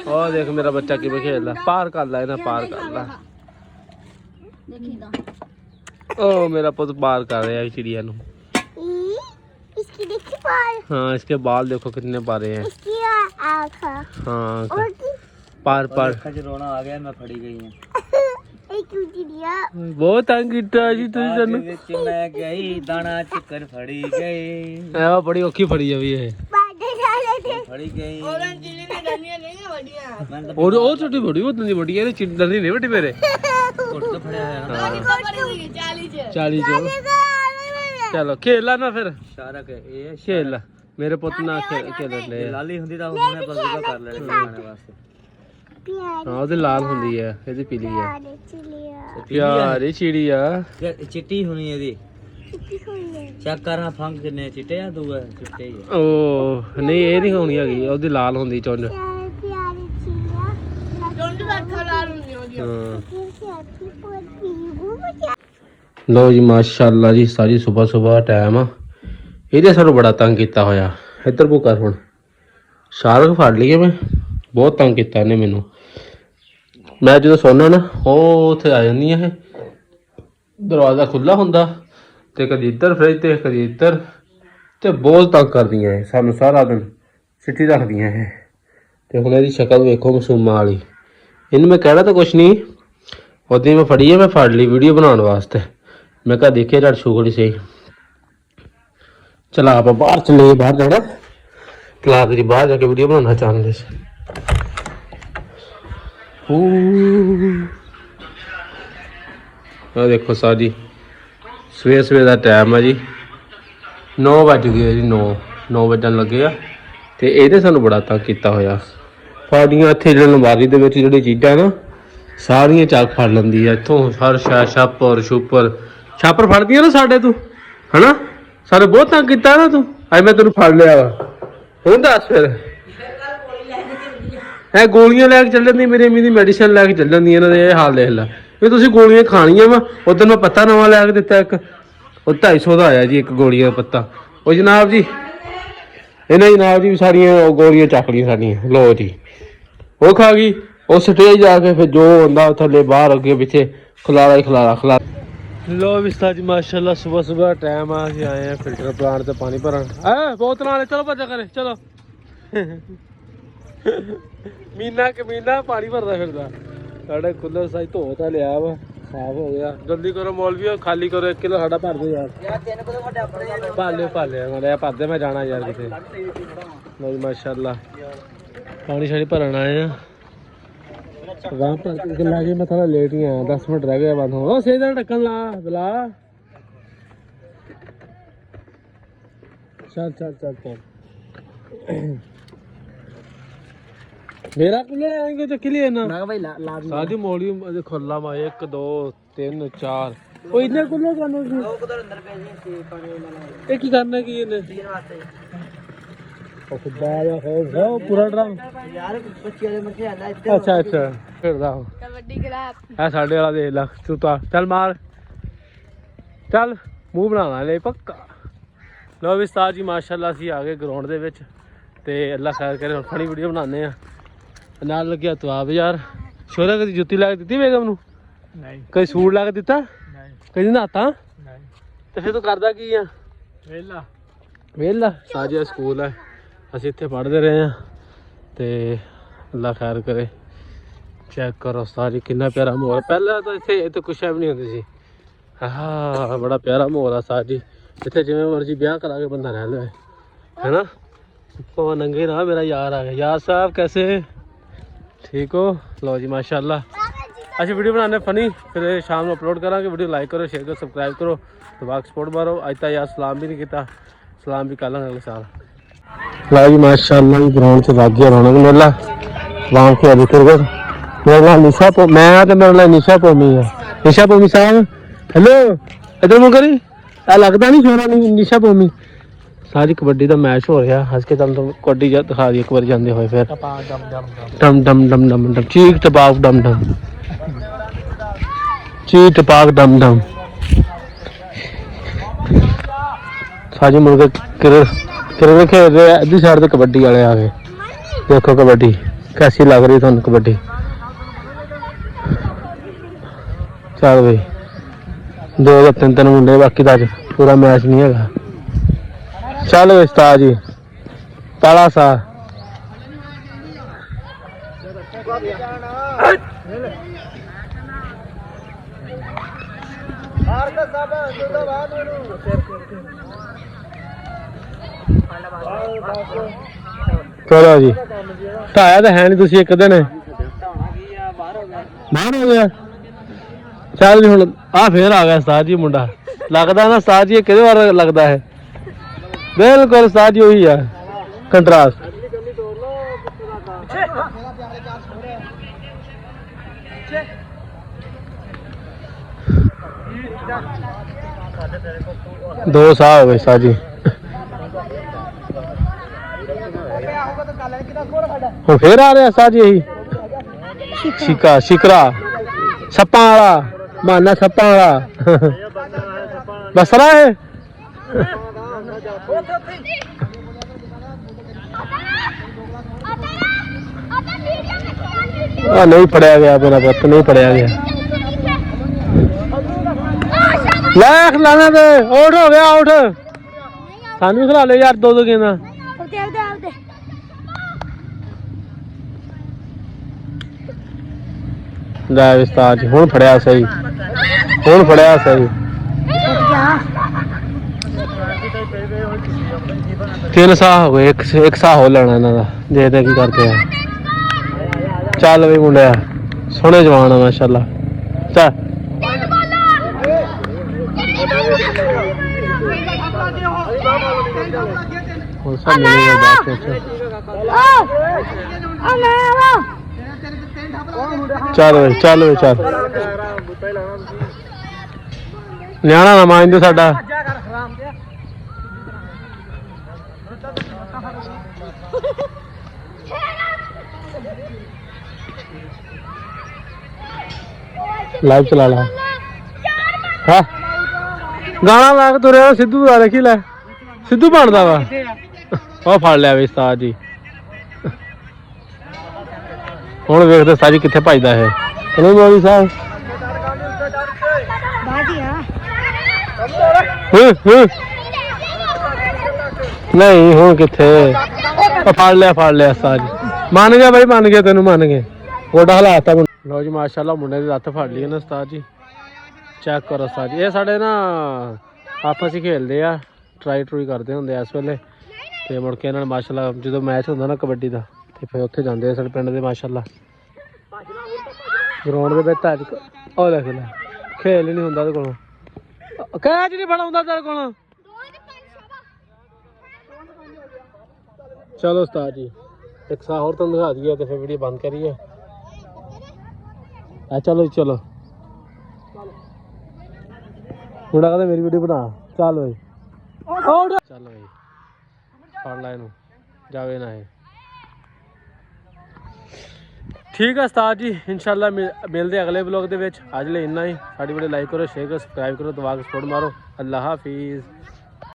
ਉਹ ਦੇਖ ਮੇਰਾ ਬੱਚਾ ਕਿਵੇਂ ਖੇਡਦਾ। ਪਾਰ ਕਰ ਲੈ ਇਹਨਾਂ, ਪਾਰ ਕਰ ਲੈ। ओ मेरा पुत पार कर रहा है चिड़िया नु। इसकी देखी पार। हाँ इसके बाल देखो कितने पारे हैं। इसकी आँख। हाँ पार पार। रोना आ गया, मैं फड़ी गई हूँ। बहुत तंग किया जी तुझे तन्नू। मैं गई दाना चक्कर फड़ी गई। ए बड़ी औखी फड़ी है ये। फड़ी गई। और छोटी बड़ी वो तंदी बड़ी है, डरनी नहीं बेटी मेरे। तो फड़या है ना। 40 चलो खेल ना फिर। शारक है ये खेल मेरे पुत ना खेल ले। लाली हुंदी ता हुणे बगूगा कर लेने खाने वास्ते। हाँ ਉਹਦੇ ਲਾਲ ਹੁੰਦੀ ਹੈ, ਇਹਦੀ ਪੀਲੀ ਹੈ। ਪਿਆਰੀ ਚਿੜੀਆ ਚਿੱਟੀ ਹੋਣੀ ਇਹਦੀ। ਚੈੱਕ ਕਰਾਂ ਫੰਗ ਕਿੰਨੇ ਚਿੱਟੇ ਆ, ਦੂਆ ਚਿੱਟੇ ਹੀ ਆ। ਉਹ ਨਹੀਂ ਇਹ ਨਹੀਂ ਹੋਣੀ ਹੈਗੀ, ਉਹਦੀ ਲਾਲ ਹੁੰਦੀ ਚੁੰਝ। ਲੋ ਜੀ ਮਾਸ਼ਾਅੱਲਾ ਜੀ, ਸਾਰੀ ਸਵੇਰ ਸਵੇਰ ਟਾਈਮ ਆ। ਇਹਦੇ ਸਾਨੂੰ ਬੜਾ ਤੰਗ ਕੀਤਾ ਹੋਇਆ। ਇੱਧਰ ਕੋ ਕਰ ਹੁਣ ਸ਼ਾਰਕ ਫੜ ਲਈਏ। ਮੈਂ ਬਹੁਤ ਤੰਗ ਕੀਤਾ ਇਹਨੇ ਮੈਨੂੰ। ਮੈਂ ਜਦੋਂ ਸੌਣਾ ਨਾ ਉਹ ਉੱਥੇ ਆ ਜਾਂਦੀ ਹੈ, ਦਰਵਾਜ਼ਾ ਖੁੱਲ੍ਹਾ ਹੁੰਦਾ ਤੇ ਕਦੀ ਇੱਧਰ ਫਰਿੱਜ ਤੇ ਕਦੀ ਇੱਧਰ, ਤੇ ਬਹੁਤ ਤੰਗ ਕਰਦੀਆਂ ਇਹ ਸਾਨੂੰ ਸਾਰਾ ਦਿਨ। ਸਿੱਟੀ ਰੱਖਦੀਆਂ ਇਹ। ਤੇ ਹੁਣ ਇਹਦੀ ਸ਼ਕਲ ਵੇਖੋ ਮਾਸੂਮਾਂ ਵਾਲੀ। ਇਹਨੂੰ ਮੈਂ ਕਹਿਣਾ ਤਾਂ ਕੁਛ ਨਹੀਂ, ਉਹਦੀ ਮੈਂ ਫੜੀ ਹੈ, ਮੈਂ ਫੜ ਲਈ ਵੀਡੀਓ ਬਣਾਉਣ ਵਾਸਤੇ। ਮੈਂ ਕਿਹਾ ਦੇਖੇ ਜੜ ਸ਼ੁਕਰ ਸਹੀ। ਚਲਾ ਆਪਾਂ ਬਾਹਰ ਚੱਲੇ, ਬਾਹਰ ਜਾਣਾ ਕਲਾਸ ਦੀ, ਬਾਹਰ ਜਾ ਕੇ ਵੀਡੀਓ ਬਣਾਉਣਾ ਚਾਹੁੰਦੇ ਸੀ। ਆ ਦੇਖੋ ਸਾਜੀ ਸਵੇਰ ਸਵੇਰ ਦਾ ਟਾਈਮ ਆ ਜੀ। 9 ਵੱਜ ਗਏ ਜੀ। 9 ਵੱਜਣ ਲੱਗੇ ਆ। ਤੇ ਇਹਨੇ ਸਾਨੂੰ ਬੜਾ ਤੰਗ ਕੀਤਾ ਹੋਇਆ। ਸਾਡੀਆਂ ਇੱਥੇ ਅਲਮਾਰੀ ਦੇ ਵਿੱਚ ਜਿਹੜੀ ਚੀਜ਼ਾਂ ਨਾ ਸਾਰੀਆਂ ਚੱਕ ਫੜ ਲੈਂਦੀ ਆ ਇੱਥੋਂ। ਹਰ ਛਾਪਰ ਛਾਪਰ ਫੜਦੀਆਂ ਨਾ ਸਾਡੇ ਤੂੰ, ਹਨਾ ਸਾਡੇ ਬਹੁਤ ਤੰਗ ਕੀਤਾ ਨਾ ਤੂੰ। ਅੱਜ ਮੈਂ ਤੈਨੂੰ ਫੜ ਲਿਆ ਵਾ। ਹੁਣ ਦੱਸ ਫਿਰ। ਇਹ ਗੋਲੀਆਂ ਲੈ ਕੇ ਚੱਲ ਜਾਂਦੀ, ਮੇਰੀ ਅੰਮੀ ਦੀ ਮੈਡੀਸਨ ਲੈ ਕੇ ਚੱਲ ਜਾਂਦੀ। ਇਹਨਾਂ ਦੇ ਇਹ ਹਾਲ ਦੇਖ ਲੈ ਵੀ ਤੁਸੀਂ ਗੋਲੀਆਂ ਖਾਣੀਆਂ ਵਾ। ਉਦੋਂ ਮੈਂ ਪੱਤਾ ਨਵਾਂ ਲੈ ਕੇ ਦਿੱਤਾ ਇੱਕ, ਉਹ 250 ਦਾ ਆਇਆ ਜੀ ਇੱਕ ਗੋਲੀਆਂ ਦਾ ਪੱਤਾ। ਉਹ ਜਨਾਬ ਜੀ ਇਹਨਾਂ ਜਨਾਬ ਜੀ ਸਾਰੀਆਂ ਗੋਲੀਆਂ ਚੱਕ ਲਈਆਂ ਸਾਡੀਆਂ। ਲੋ ਜੀ ਉਹ ਖਾ ਗਈ। ਉਹ ਸਟੇਜ ਜਾ ਕੇ ਫਿਰ ਜੋ ਹੁੰਦਾ ਥੱਲੇ ਬਾਹਰ ਅੱਗੇ ਪਿੱਛੇ ਖਲਾਰਾ ਹੀ ਖਲਾਰਾ। ਲੋ ਵੀ ਸਾਜੀ ਮਾਸ਼ਾਅੱਲਾ ਸੁਬਹ ਟਾਈਮ ਆ। ਅਸੀਂ ਆਏ ਆ ਫਿਲਟਰ ਪਲਾਂਟ ਤੇ ਪਾਣੀ ਭਰਨ। ਬੋਤਲਾਂ ਵਾਲੇ ਚਲੋ ਭੱਜਾ ਕਰੇ ਚਲੋ। ਮੀਨਾ ਕਮੀਨਾ ਪਾਣੀ ਭਰਦਾ ਫਿਰਦਾ। ਸਾਡਾ ਕੂਲਰ ਸਾਈ ਧੋ ਤਾਂ ਲਿਆ ਵਾ, ਸਾਫ ਹੋ ਗਿਆ। ਜਲਦੀ ਕਰੋ ਮੌਲਵੀਓ, ਖਾਲੀ ਕਰੋ 1 ਕਿਲੋ ਸਾਡਾ ਭਰ ਦਿਓ ਯਾਰ। ਭਾਲਿਓ ਮਾੜਾ ਭਰਦੇ, ਮੈਂ ਜਾਣਾ ਯਾਰ ਕਿਤੇ। ਲੋ ਜੀ ਮਾਸ਼ਾਅੱਲਾ ਪਾਣੀ ਸ਼ਾਣੀ ਭਰਨ ਆਏ ਆ। ਰਾਮ ਭਰ ਕੇ ਲਾ ਕੇ ਮੈਂ ਥੋੜਾ ਲੇਟ ਹੀ ਆਇਆ। 10 ਮਿੰਟ ਰਹਿ ਗਏ ਬੰਦ ਹੋਣ। ਉਹ ਸਹੀ ਦਾ ਢੱਕਣ ਲਾ ਬਲਾ। ਚੱਲ मेरा कूलर आएंगे तो किलिए ना शादी मोड़ी खोलना वा 1 2 3 4 ओ इतने कूलर करना की की करना की इन्हें ओ खुदा या हो पूरा ड्रम यार बच्चे वाले मत आना। अच्छा फिर दा कबड्डी क्लास आ साडे वाला देख ला तू ता चल मार चल मुंह बनाना ले पक्का। लो भी उस्ताद जी माशाअल्लाह सी आ गए ग्राउंड दे विच ते अल्लाह खैर करे। हुण फनी वीडियो बनाने आ। ਨਾਲ ਲੱਗਿਆ ਤਵਾਬ ਯਾਰ। ਸ਼ੋਰਾ ਕਦੀ ਜੁੱਤੀ ਲਾ ਕੇ ਦਿੱਤੀ ਬੇਗਮ ਨੂੰ? ਨਹੀਂ। ਕਦੀ ਸੂਟ ਲਾ ਕੇ ਦਿੱਤਾ? ਨਹੀਂ। ਕਦੀ ਨਹਾਤਾ? ਨਹੀਂ। ਤੇ ਫਿਰ ਤੂੰ ਕਰਦਾ ਕੀ ਆ? ਵਿਹਲਾ ਸਾਜਿਆ ਸਕੂਲ ਹੈ, ਅਸੀਂ ਇੱਥੇ ਪੜ੍ਹਦੇ ਰਹੇ ਹਾਂ। ਤੇ ਅੱਲਾ ਖੈਰ ਕਰੇ। ਚੈੱਕ ਕਰੋ ਸਾਰੀ ਕਿੰਨਾ ਪਿਆਰਾ ਮਾਹੌਲ। ਪਹਿਲਾਂ ਤਾਂ ਇੱਥੇ ਕੁਛ ਵੀ ਨਹੀਂ ਹੁੰਦੀ ਸੀ। ਹਾਂ ਬੜਾ ਪਿਆਰਾ ਮਾਹੌਲ ਆ ਸਾਜੀ। ਇੱਥੇ ਜਿਵੇਂ ਮਰਜ਼ੀ ਵਿਆਹ ਕਰਾ ਕੇ ਬੰਦਾ ਰਹਿ ਲਵੇ, ਹੈ ਨਾ। ਉਹ ਨੰਗੇ ਨਾ ਮੇਰਾ ਯਾਰ ਆ ਗਿਆ। ਯਾਰ ਸਾਹਿਬ ਕੈਸੇ ठीक हो? लो जी माशाल्लाह अच्छी वीडियो बनाने फनी। फिर शाम में अपलोड करा। वीडियो लाइक करो, शेयर करो, सब्सक्राइब करो, दबाक सपोर्ट मारो। आज तक यार सलाम भी नहीं किया, सलाम भी कर अगले साल। लो जी माशाल्लाह ग्राउंड से लग गया रौनक मेला। वाम के अभी फिर मेरे नाल निशा मैं तो मेरे नाल निशा पोमी है। निशा पोमी साहब हेलो इधर मुँह करी। लगता नहीं छोरा नहीं निशा पोमी। सारी कबड्डी का मैच हो रहा। हंस के दम कबड्डी दिखा दी एक बार जाते हुए। फिर डम डम डम डम डम चीक टपाक डम डम चीक टपाक डम डम। सारी मुर्गे खेल रहे। अद्धी साइड से कबड्डी वाले आ गए। देखो कबड्डी कैसी लग रही थानू कबड्डी? चल बई 2 या 3 मुंडे, बाकी तो अज पूरा मैच नहीं है। चल बई उस्ताद जी ताला सा चलो जी ढाया तो है नहीं तुसी एक दिन बाहर हो गया। चल जी हुण आ फिर आ गया उस्ताद जी मुंडा, लगदा ना उस्ताद जी किहदे बार लगदा है, बिल्कुल उस्ताद जी वही है कंट्रास्ट। दो साह हो गए उस्ताद जी। ਹੁਣ ਫੇਰ ਆ ਰਿਹਾ ਉਸਤਾਦ ਜੀ ਇਹੀ शिकरा सप्पा वाला माना सप्पा वाला बसरा है। नहीं पढ़िया गया मेरा पुत, नहीं पढ़िया गया। लाख लाना दे आउट हो गया, आउट सानू खिला ले यार 2-2 गेंदा। ਲੈ ਉਸਤਾਦ ਜੀ ਹੁਣ ਫੜਿਆ ਸਹੀ, ਹੁਣ ਫੜਿਆ ਸਹੀ। 3 ਸਾਹ ਹੋ ਗਏ, ਇੱਕ ਸਾਹ ਹੋ ਲੈਣਾ ਇਹਨਾਂ ਦਾ, ਦੇਖਦੇ ਕੀ ਕਰਦੇ ਆ। ਚੱਲ ਵੀ ਮੁੰਡਿਆ ਸੋਹਣੇ ਜਵਾਨ ਆ ਮਾਸ਼ਾਅੱਲਾ। ਚੱਲ ਹੁਣ ਸਭ ਮਿਲੇਗਾ ਬਾਅਦ ਚ। चल भाई चल भाई चल, न्याणा ना मान दो साडा। लाइव चला ला। हाँ गाना ला के तुरे सिद्धू दा देखी लै, सिद्धू बनदा वा ओ फड़ लिया वे उस्ताद जी। ਹੁਣ ਵੇਖਦੇ ਸਾਜੀ ਕਿੱਥੇ ਭੱਜਦਾ ਹੈ। ਚਲੋ ਮੌਲੀ ਸਾਹਿਬ ਨਹੀਂ ਹੁਣ ਕਿੱਥੇ ਫੜ ਲਿਆ ਸਾਜੀ। ਮੰਨ ਗਿਆ ਬਾਈ, ਮੰਨ ਗਿਆ, ਤੈਨੂੰ ਮੰਨ ਗਏ। ਗੋਡਾ ਹਲਾਤਾ। ਲੋ ਜੀ ਮਾਸ਼ਾਅੱਲਾ ਮੁੰਡੇ ਦੀ ਲੱਤ ਫੜ ਲਈ ਨਾ ਉਸਤਾਦ ਜੀ, ਚੈੱਕ ਕਰੋ ਉਸਤਾਦ ਜੀ। ਇਹ ਸਾਡੇ ਨਾ ਆਪਸ ਹੀ ਖੇਲਦੇ ਆ, ਟਰਾਈ ਕਰਦੇ ਹੁੰਦੇ ਆ ਇਸ ਵੇਲੇ, ਤੇ ਮੁੜ ਕੇ ਇਹਨਾਂ ਨੇ ਮਾਸ਼ਾਅੱਲਾ ਜਦੋਂ ਮੈਚ ਹੁੰਦਾ ਨਾ ਕਬੱਡੀ ਦਾ ਤੇ ਫਿਰ ਉੱਥੇ ਜਾਂਦੇ ਆ ਸਾਡੇ ਪਿੰਡ ਦੇ ਮਾਸ਼ਾਅੱਲਾ ਗਰਾਊਂਡ ਦੇ ਵਿੱਚ। ਅੱਜ ਉਹ ਦੇਖ ਲੈ ਖੇਲ ਹੀ ਨਹੀਂ ਹੁੰਦਾ ਉਹਦੇ ਕੋਲੋਂ, ਕੈਚ ਨਹੀਂ ਫੜਾਉਂਦਾ ਤੇਰੇ ਕੋਲੋਂ। ਚਲੋ ਉਸਤਾਦ ਜੀ ਇੱਕ ਸਾਹ ਹੋਰ ਤੁਹਾਨੂੰ ਦਿਖਾ ਦਈਏ ਤੇ ਫਿਰ ਵੀਡੀਓ ਬੰਦ ਕਰੀਏ। ਆ ਚਲੋ ਚਲੋ ਮੁੰਡਾ ਕਹਿੰਦਾ ਮੇਰੀ ਵੀਡੀਓ ਬਣਾ। ਚੱਲ ਬਈ ਚੱਲ ਬਈ ਫੜ ਲੈ ਇਹਨੂੰ, ਜਾਵੇ ਨਾ ਇਹ। ठीक है उस्ताद जी, इंशाल्लाह मिलते अगले ब्लॉग के। अज ले इन्ना ही। साड़ी वीडियो लाइक करो, शेयर करो, सब्सक्राइब करो, दुआ को सपोर्ट मारो। अल्लाह हाफिज़।